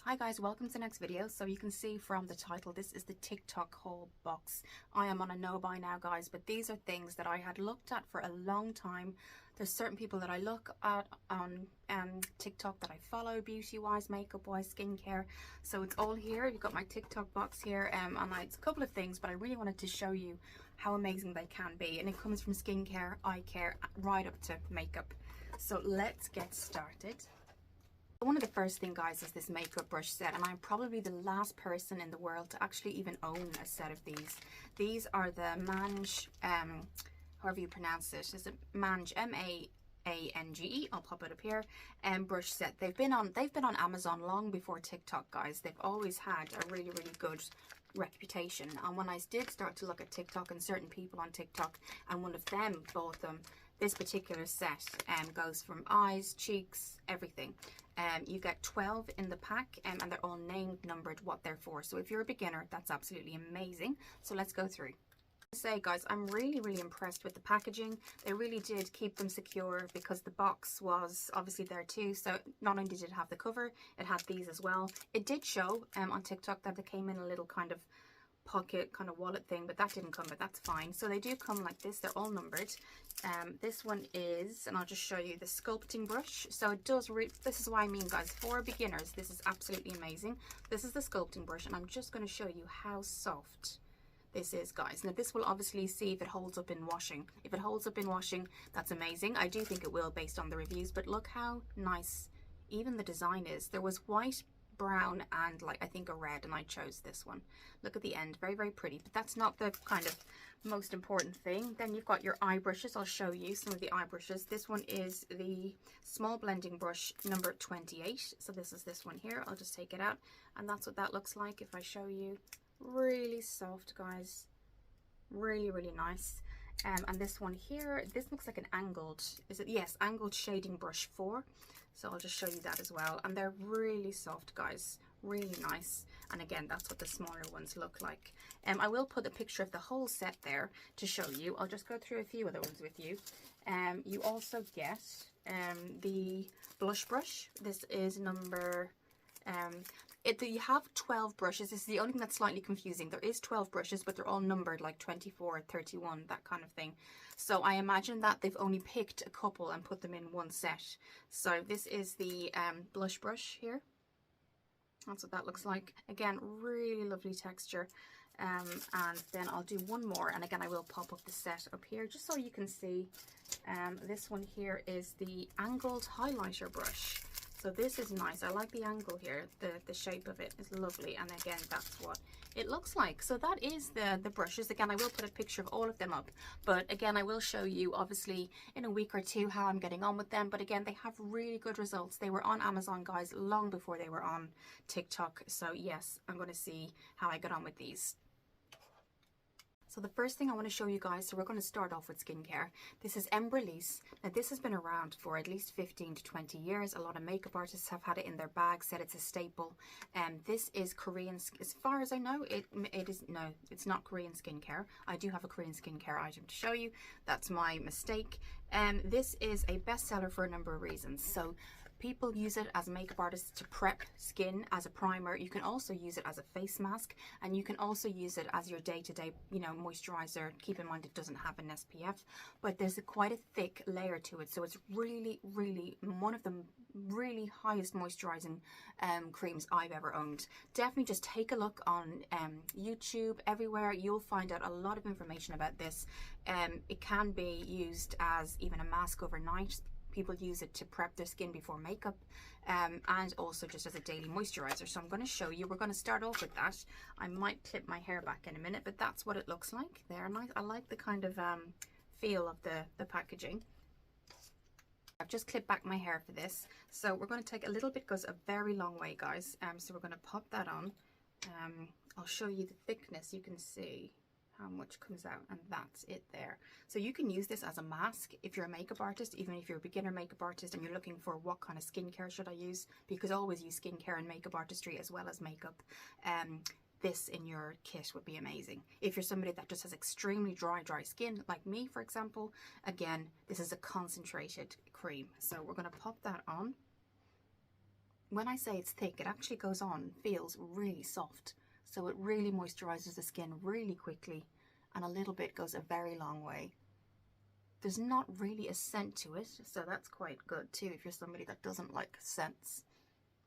Hi guys, welcome to the next video. So you can see from the title, this is the TikTok haul box. I am on a no buy now guys, but these are things that I had looked at for a long time. There's certain people that I look at on TikTok that I follow, beauty wise, makeup wise, skincare. So it's all here. You've got my TikTok box here, and it's a couple of things, but I really wanted to show you how amazing they can be. And it comes from skincare, eye care, right up to makeup. So let's get started. One of the first thing guys is this makeup brush set, and I'm probably the last person in the world to actually even own a set of these. These are the MAANGE, however you pronounce it. Is it MAANGE, MAANGE? I'll pop it up here. Brush set. They've been on Amazon long before TikTok guys. They've always had a really good reputation, and when I did start to look at TikTok and certain people on TikTok, and one of them bought them, this particular set goes from eyes, cheeks, everything. You get 12 in the pack, and they're all named, numbered, what they're for. So if you're a beginner, that's absolutely amazing. So let's go through. I say guys, I'm really impressed with the packaging. They really did keep them secure because the box was obviously there too. So not only did it have the cover, it had these as well. It did show on TikTok that they came in a little kind of pocket kind of wallet thing, but that didn't come, but that's fine. So they do come like this. They're all numbered. This one is, and I'll just show you the sculpting brush. So it does this is what I mean guys, for beginners this is absolutely amazing. This is the sculpting brush, and I'm just going to show you how soft this is guys. Now this will obviously see if it holds up in washing. If it holds up in washing, that's amazing. I do think it will based on the reviews, but look how nice even the design is. There was white, brown, and like I think a red, and I chose this one. Look at the end, very pretty, but that's not the kind of most important thing. Then you've got your eye brushes. I'll show you some of the eye brushes. This one is the small blending brush number 28. So this is this one here. I'll just take it out, and that's what that looks like if I show you. Really soft guys, really nice. And this one here, this looks like an angled, is it? Yes, angled shading brush 4. So I'll just show you that as well. And they're really soft guys, really nice. And again, that's what the smaller ones look like. I will put a picture of the whole set there to show you. I'll just go through a few other ones with you. You also get the blush brush. This is number you have 12 brushes. This is the only thing that's slightly confusing. There is 12 brushes, but they're all numbered like 24, 31, that kind of thing. So I imagine that they've only picked a couple and put them in one set. So this is the blush brush here. That's what that looks like. Again, really lovely texture. And then I'll do one more, and again I will pop up the set up here just so you can see. This one here is the angled highlighter brush. So this is nice. I like the angle here. The shape of it is lovely, and again that's what it looks like. So that is the brushes. Again, I will put a picture of all of them up, but again I will show you obviously in a week or two how I'm getting on with them. But again, they have really good results. They were on Amazon guys long before they were on TikTok. So yes, I'm going to see how I get on with these. So the first thing I want to show you guys, so we're going to start off with skincare. This is Embryolisse. Now this has been around for at least 15 to 20 years. A lot of makeup artists have had it in their bag, said it's a staple. This is Korean, as far as I know, it's not Korean skincare. I do have a Korean skincare item to show you. That's my mistake. This is a bestseller for a number of reasons. So people use it as makeup artists to prep skin as a primer. You can also use it as a face mask, and you can also use it as your day-to-day, moisturizer. Keep in mind it doesn't have an SPF, but there's quite a thick layer to it. So it's really one of the really highest moisturizing creams I've ever owned. Definitely just take a look on YouTube, everywhere. You'll find out a lot of information about this. It can be used as even a mask overnight. People use it to prep their skin before makeup, and also just as a daily moisturizer. So I'm going to show you. We're going to start off with that. I might clip my hair back in a minute, but that's what it looks like. They're nice. I like the kind of feel of the packaging. I've just clipped back my hair for this. So we're going to take a little bit, goes a very long way guys. So we're going to pop that on. I'll show you the thickness. You can see how much comes out, and that's it there. So you can use this as a mask if you're a makeup artist, even if you're a beginner makeup artist and you're looking for what kind of skincare should I use, because I always use skincare and makeup artistry as well as makeup. This in your kit would be amazing. If you're somebody that just has extremely dry skin like me, for example, again, this is a concentrated cream. So we're going to pop that on. when I say it's thick, it actually goes on, feels really soft. So it really moisturizes the skin really quickly, and a little bit goes a very long way. There's not really a scent to it, so that's quite good too if you're somebody that doesn't like scents.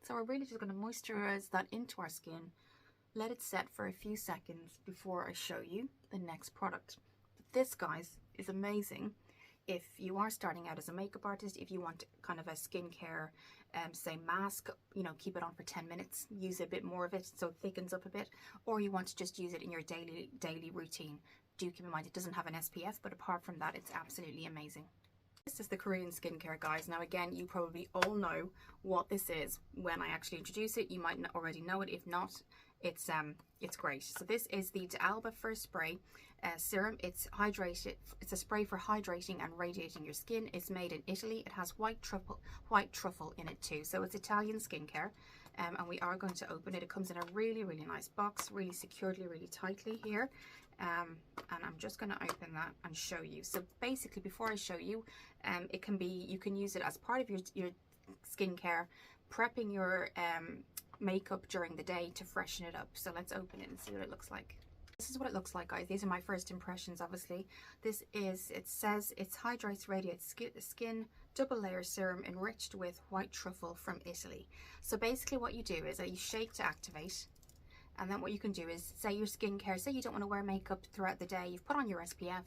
So we're really just going to moisturize that into our skin, let it set for a few seconds before I show you the next product. This, guys, is amazing if you are starting out as a makeup artist, if you want kind of a skincare, say mask, you know, keep it on for 10 minutes, use a bit more of it so it thickens up a bit, or you want to just use it in your daily routine. Do keep in mind it doesn't have an SPF, but apart from that, it's absolutely amazing. This is the Korean skincare, guys. Now again, you probably all know what this is when I actually introduce it. You might already know it. If not, it's great. So this is the D'Alba First Spray Serum. It's hydrated. It's a spray for hydrating and radiating your skin. It's made in Italy. It has white truffle in it too. So it's Italian skincare. And we are going to open it. It comes in a really, really nice box, really securely, really tightly here. And I'm just going to open that and show you. So basically, before I show you, you can use it as part of your skincare, prepping your makeup during the day to freshen it up. So let's open it and see what it looks like. This is what it looks like, guys. These are my first impressions, obviously. It says it's hydrates, radiates skin, double layer serum enriched with white truffle from Italy. So basically what you do is that you shake to activate. And then what you can do is, say your skincare, say you don't want to wear makeup throughout the day, you've put on your SPF.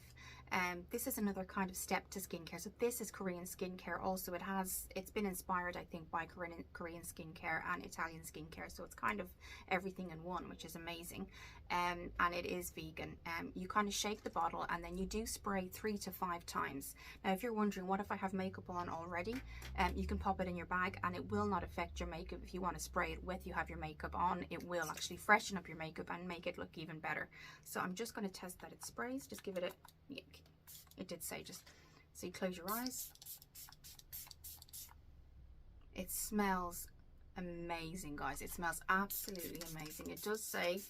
This is another kind of step to skincare. So this is Korean skincare also. It's been inspired, I think, by Korean skincare and Italian skincare. So it's kind of everything in one, which is amazing. And it is vegan. You kind of shake the bottle and then you do spray 3 to 5 times. Now, if you're wondering, what if I have makeup on already? You can pop it in your bag and it will not affect your makeup. If you want to spray it with you have your makeup on, it will actually freshen up your makeup and make it look even better. So I'm just going to test that it sprays. Just give it a, yeah, it did say just, so you close your eyes. It smells amazing, guys. It smells absolutely amazing. It does say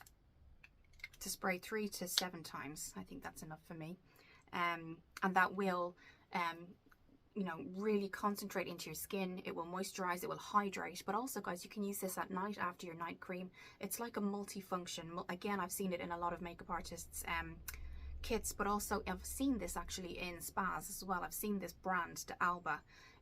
to spray 3 to 7 times. I think that's enough for me. And that will, you know, really concentrate into your skin. It will moisturize, it will hydrate, but also, guys, you can use this at night after your night cream. It's like a multifunction. Again, I've seen it in a lot of makeup artists kits, but also I've seen this actually in spas as well. I've seen this brand, D'Alba,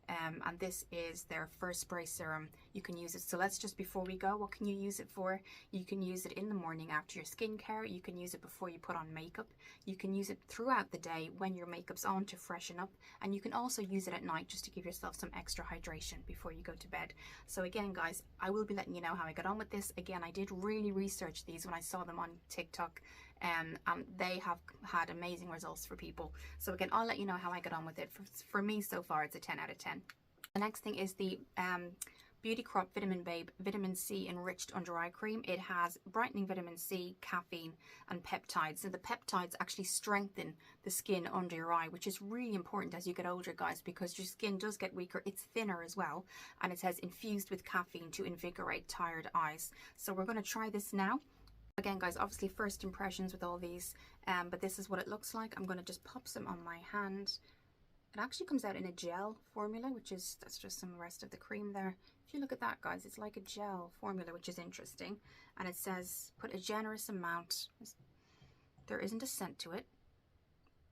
and this is their first spray serum. You can use it. So let's just, before we go, what can you use it for? You can use it in the morning after your skincare. You can use it before you put on makeup. You can use it throughout the day when your makeup's on to freshen up. And you can also use it at night just to give yourself some extra hydration before you go to bed. So again, guys, I will be letting you know how I got on with this. Again, I did really research these when I saw them on TikTok. And they have had amazing results for people. So again, I'll let you know how I got on with it. For me, so far, it's a 10 out of 10. The next thing is the Beauty Crop Vitamin Babe Vitamin C Enriched Under Eye Cream. It has brightening vitamin C, caffeine, and peptides. So the peptides actually strengthen the skin under your eye, which is really important as you get older, guys, because your skin does get weaker. It's thinner as well. And it says infused with caffeine to invigorate tired eyes. So we're going to try this now. Again, guys, obviously first impressions with all these, but this is what it looks like. I'm going to just pop some on my hand. It actually comes out in a gel formula, that's just some rest of the cream there. If you look at that, guys, it's like a gel formula, which is interesting. And it says, put a generous amount. There isn't a scent to it,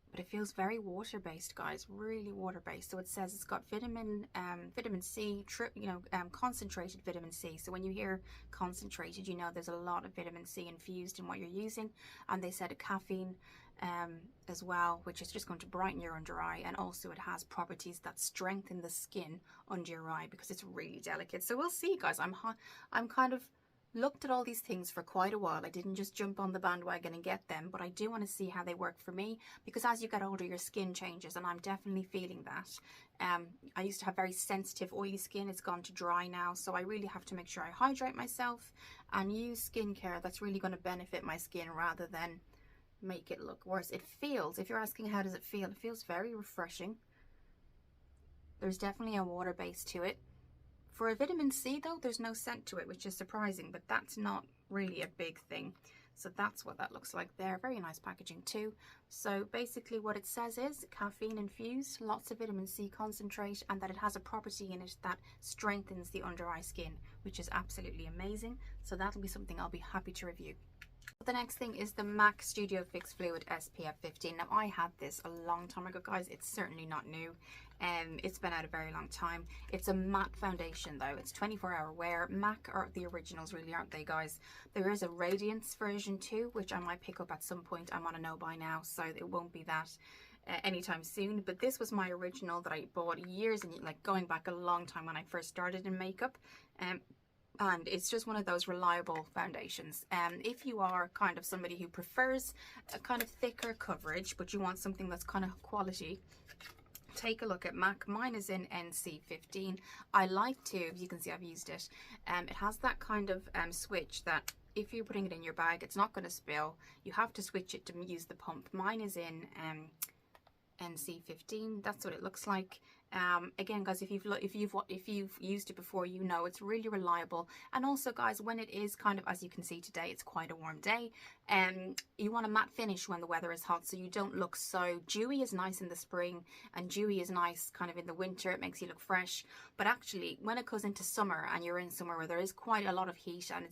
but it feels very water-based, guys, really water-based. So it says it's got vitamin C, concentrated vitamin C. So when you hear concentrated, you know there's a lot of vitamin C infused in what you're using. And they said a caffeine as well, which is just going to brighten your under eye. And also it has properties that strengthen the skin under your eye because it's really delicate. So we'll see, guys. I'm kind of looked at all these things for quite a while. I didn't just jump on the bandwagon and get them, but I do want to see how they work for me, because as you get older your skin changes, and I'm definitely feeling that. I used to have very sensitive oily skin. It's gone to dry now, so I really have to make sure I hydrate myself and use skincare that's really going to benefit my skin rather than make it look worse. It feels, if you're asking how does it feel, it feels very refreshing. There's definitely a water base to it. For a vitamin C though, there's no scent to it, which is surprising, but that's not really a big thing. So that's what that looks like there. Very nice packaging too. So basically what it says is caffeine infused, lots of vitamin C concentrate, and that it has a property in it that strengthens the under eye skin, which is absolutely amazing. So that'll be something I'll be happy to review. The next thing is the MAC Studio Fix Fluid SPF 15. Now I had this a long time ago, guys. It's certainly not new. It's been out a very long time. It's a matte foundation though. It's 24-hour wear. MAC are the originals really, aren't they, guys? There is a Radiance version too, which I might pick up at some point. I'm on a no buy now, so it won't be that anytime soon. But this was my original that I bought years and like going back a long time when I first started in makeup. And it's just one of those reliable foundations. If you are kind of somebody who prefers a kind of thicker coverage, but you want something that's kind of quality, take a look at MAC. Mine is in NC15. I like to, as you can see, I've used it. It has that kind of switch that if you're putting it in your bag, it's not going to spill. You have to switch it to use the pump. Mine is in NC15. That's what it looks like. Again, guys, if you've used it before, you know it's really reliable. And also, guys, when it is kind of, as you can see today, it's quite a warm day, you want a matte finish when the weather is hot, so you don't look so dewy. Is nice in the spring and dewy is nice kind of in the winter. It makes you look fresh. But actually, when it goes into summer and you're in somewhere where there is quite a lot of heat, and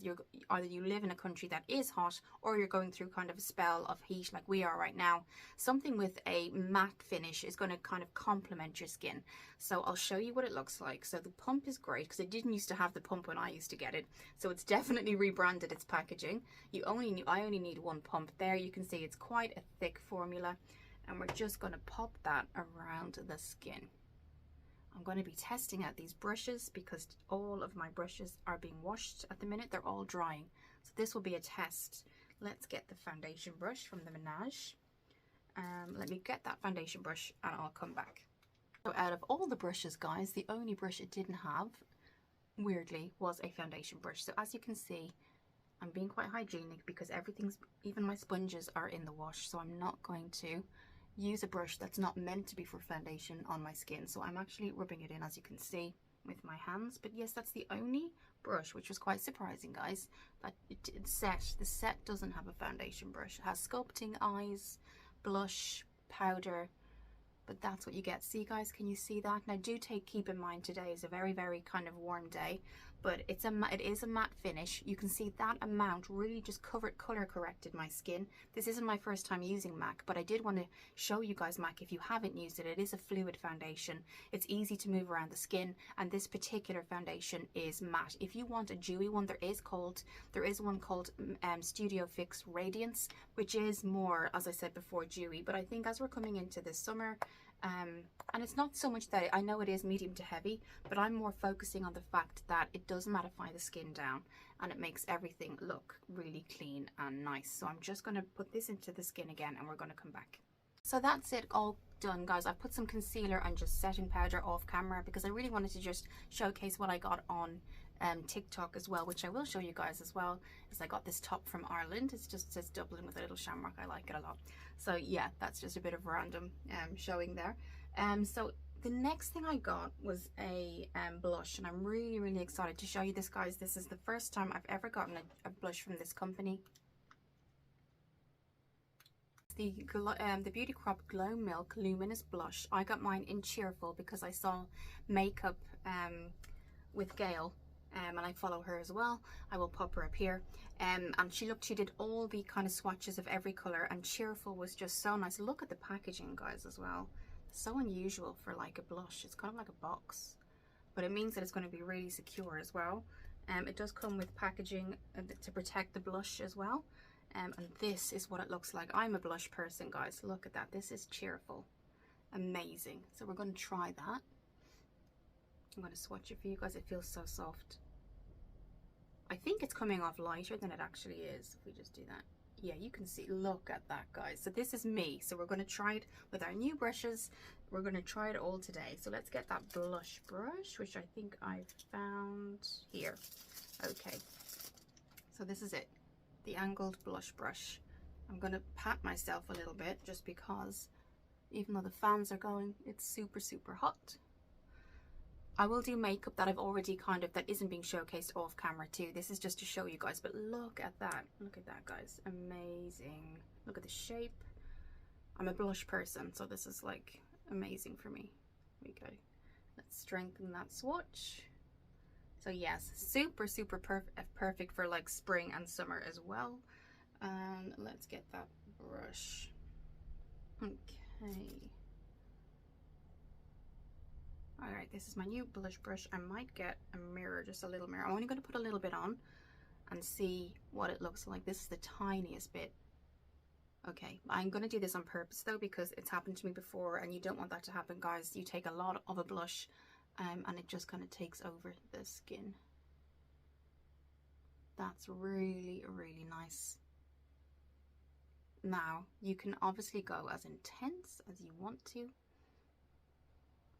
either you live in a country that is hot or you're going through kind of a spell of heat like we are right now, something with a matte finish is going to kind of complement your skin. So I'll show you what it looks like. So the pump is great because it didn't used to have the pump when I used to get it, so it's definitely rebranded its packaging. I only need one pump. There you can see it's quite a thick formula, and we're just going to pop that around the skin. I'm going to be testing out these brushes because all of my brushes are being washed at the minute. They're all drying, so this will be a test. Let's get the foundation brush from the MAANGE. Let me get that foundation brush and I'll come back. So out of all the brushes, guys, the only brush it didn't have, weirdly, was a foundation brush. So as you can see, I'm being quite hygienic because everything's, even my sponges are in the wash, so I'm not going to use a brush that's not meant to be for foundation on my skin. So I'm actually rubbing it in, as you can see, with my hands. But yes, that's the only brush, which was quite surprising, guys, that the set doesn't have a foundation brush. It has sculpting eyes, blush, powder, but that's what you get. See, guys, can you see that? Now do keep in mind today is a very, very kind of warm day, but it is a matte finish. You can see that amount really just color corrected my skin. This isn't my first time using MAC, but I did want to show you guys MAC if you haven't used it. It is a fluid foundation. It's easy to move around the skin, and this particular foundation is matte. If you want a dewy one, there is one called Studio Fix Radiance, which is more, as I said before, dewy. But I think as we're coming into this summer, and it's not so much that I know it is medium to heavy, but I'm more focusing on the fact that it does mattify the skin down and it makes everything look really clean and nice. So I'm just going to put this into the skin again and we're going to come back. So that's it, all done, guys. I've put some concealer and just setting powder off camera because I really wanted to just showcase what I got on TikTok as well, which I will show you guys as well, as I got this top from Ireland. It just says Dublin with a little shamrock. I like it a lot. So yeah, that's just a bit of random showing there. So the next thing I got was a blush, and I'm really, really excited to show you this, guys. This is the first time I've ever gotten a blush from this company. The Beauty Crop Glow Milk Luminous Blush. I got mine in Cheerful because I saw makeup with Gail, and I follow her as well. I will pop her up here. And she did all the kind of swatches of every color, and Cheerful was just so nice. Look at the packaging, guys, as well. So unusual for like a blush. It's kind of like a box, but it means that it's going to be really secure as well. It does come with packaging to protect the blush as well. And this is what it looks like. I'm a blush person, guys. Look at that. This is Cheerful. Amazing. So we're going to try that. I'm going to swatch it for you guys. It feels so soft. I think it's coming off lighter than it actually is. If we just do that. Yeah, you can see. Look at that, guys. So this is me. So we're going to try it with our new brushes. We're going to try it all today. So let's get that blush brush, which I think I've found here. Okay. So this is it. The angled blush brush. I'm going to pat myself a little bit just because even though the fans are going, it's super, super hot. I will do makeup that I've already kind of, that isn't being showcased off camera too. This is just to show you guys, but look at that. Look at that, guys. Amazing. Look at the shape. I'm a blush person, so this is like amazing for me. Here we go. Let's strengthen that swatch. So yes, super, super perfect for like spring and summer as well. And let's get that brush. Okay. Alright, this is my new blush brush. I might get a mirror, just a little mirror. I'm only going to put a little bit on and see what it looks like. This is the tiniest bit. Okay, I'm going to do this on purpose though, because it's happened to me before and you don't want that to happen, guys. You take a lot of a blush and it just kind of takes over the skin. That's really, really nice. Now, you can obviously go as intense as you want to.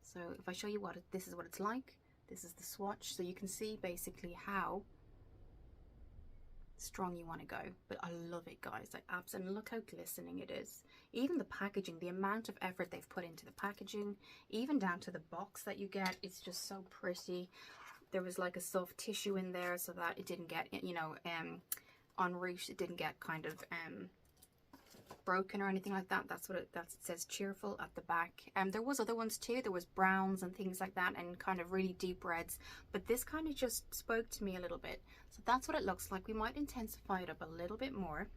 So if I show you what this is what it's like. This is the swatch, so you can see basically how strong you want to go. But I love it, guys. Like absolutely, look how glistening it is. Even the packaging, the amount of effort they've put into the packaging, even down to the box that you get, it's just so pretty. There was like a soft tissue in there so that it didn't get, you know, enriched. It didn't get kind of broken or anything like that. That's what it says Cheerful at the back. There was other ones too. There was browns and things like that, and kind of really deep reds, but this kind of just spoke to me a little bit. So that's what it looks like. We might intensify it up a little bit more,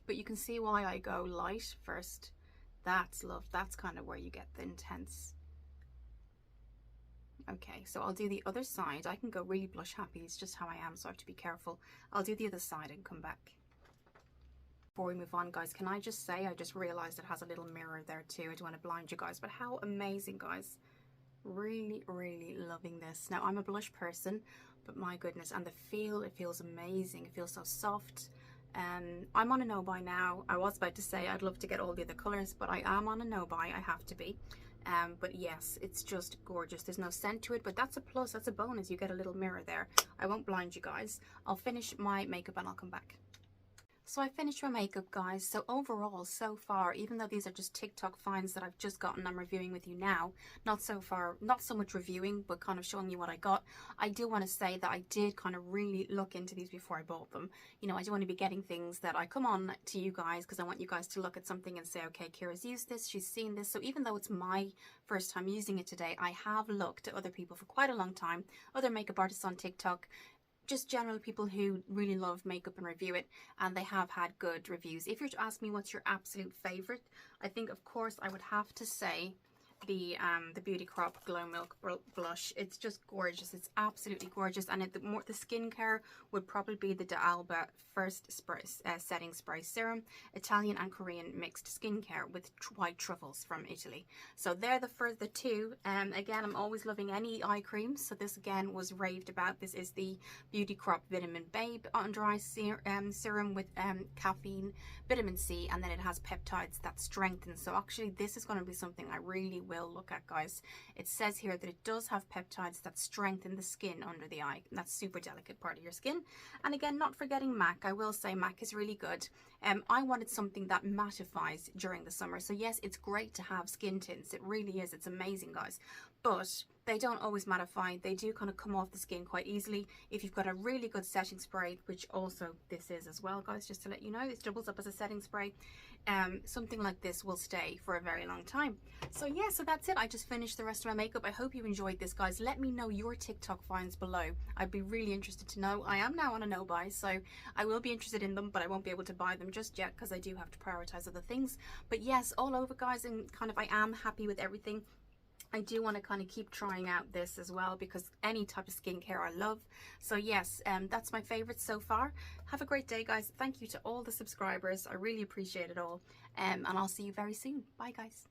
but you can see why I go light first. That's love. That's kind of where you get the intense. Okay, so I'll do the other side. I can go really blush happy. It's just how I am, so I have to be careful. I'll do the other side and come back. Before we move on, guys, can I just say, I just realized it has a little mirror there too. I don't want to blind you guys, but how amazing, guys. Really, really loving this. Now, I'm a blush person, but my goodness, and the feel, it feels amazing. It feels so soft. I'm on a no buy now. I was about to say I'd love to get all the other colors, but I am on a no buy. I have to be. But yes, it's just gorgeous. There's no scent to it, but that's a plus. That's a bonus. You get a little mirror there. I won't blind you guys. I'll finish my makeup and I'll come back. So I finished my makeup, guys. So overall, so far, even though these are just TikTok finds that I've just gotten, I'm reviewing with you now. Not so much reviewing, but kind of showing you what I got. I do want to say that I did kind of really look into these before I bought them. You know, I do want to be getting things that I come on to you guys because I want you guys to look at something and say, okay, Kira's used this, she's seen this. So even though it's my first time using it today, I have looked at other people for quite a long time, other makeup artists on TikTok, just general people who really love makeup and review it, and they have had good reviews. If you're to ask me what's your absolute favorite, I think of course I would have to say the Beauty Crop Glow Milk blush. It's just gorgeous. It's absolutely gorgeous, and the skincare would probably be the D'Alba First Spray, Setting Spray Serum, Italian and Korean mixed skincare with white truffles from Italy. So they're the two. Again, I'm always loving any eye creams, so this again was raved about. This is the Beauty Crop Vitamin Babe Under Eye Serum with caffeine, vitamin C, and then it has peptides that strengthen. So actually this is going to be something I really will look at, guys. It says here that it does have peptides that strengthen the skin under the eye. That's super delicate part of your skin. And again, not forgetting MAC. I will say MAC is really good. I wanted something that mattifies during the summer. So yes, it's great to have skin tints. It really is. It's amazing, guys. But they don't always mattify. They do kind of come off the skin quite easily. If you've got a really good setting spray, which also this is as well, guys, just to let you know, it doubles up as a setting spray. Something like this will stay for a very long time. So yeah, so that's it. I just finished the rest of my makeup. I hope you enjoyed this, guys. Let me know your TikTok finds below. I'd be really interested to know. I am now on a no buy, so I will be interested in them, but I won't be able to buy them just yet because I do have to prioritize other things. But yes, all over, guys, and kind of I am happy with everything. I do want to kind of keep trying out this as well because any type of skincare I love. So yes, that's my favorite so far. Have a great day, guys. Thank you to all the subscribers. I really appreciate it all. And I'll see you very soon. Bye, guys.